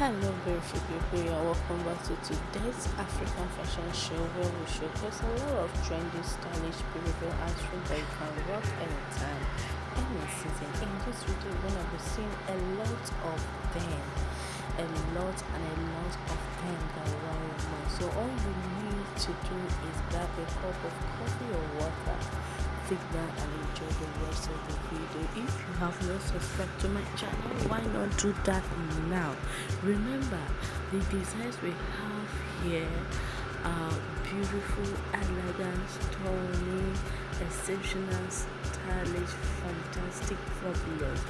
Hello, beautiful people. You're welcome back to today's African fashion show where we showcase a lot of trendy, stylish, beautiful outfits that you can rock anytime, any season. In this video, we're gonna be seeing a lot of them, a lot and a lot of them that wow your mind. So all you need to do is grab a cup of coffee or water, sit down and enjoy the rest of the video. If you have not subscribed to my channel, why not do that now? Remember, the designs we have here are beautiful, elegant, stunning, exceptional, stylish, fantastic, fabulous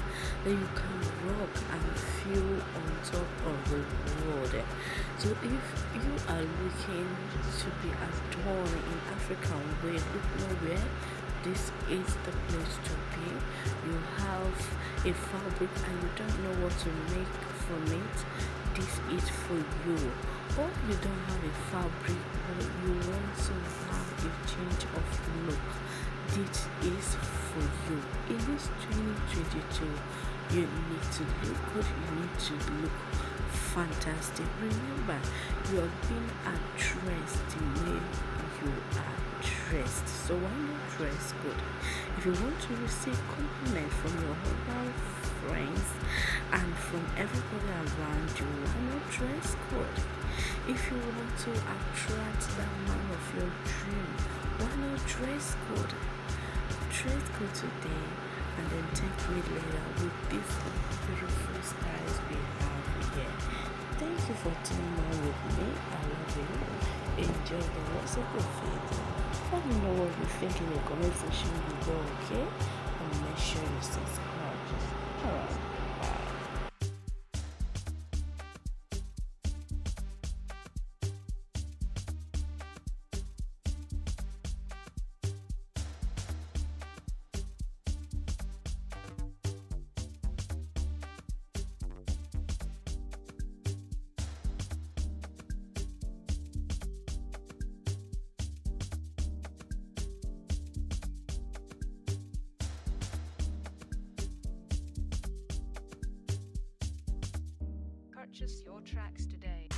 that you can rock and feel on top of the world. So if you are looking to be adorned in African way, look nowhere, this is the place to be. You have a fabric and you don't know what to make from it, this is for you. Or you don't have a fabric but you want to have a change of look, this is for you. In this 2022, you need to look good, you need to look fantastic. Remember, you are being addressed the way you are dressed, so why not dress good? If you want to receive compliment from your husband, friends and from everybody around you, why not dress good? If you want to attract that man of your dream, why not dress good? Dress good today and then take me later with these beautiful styles we have here. Thank you for tuning in with me. I love you. Enjoy the rest of the video. Let me know what you think in the comment section below, okay? And make sure you subscribe. Alright, bye. Purchase your tracks today.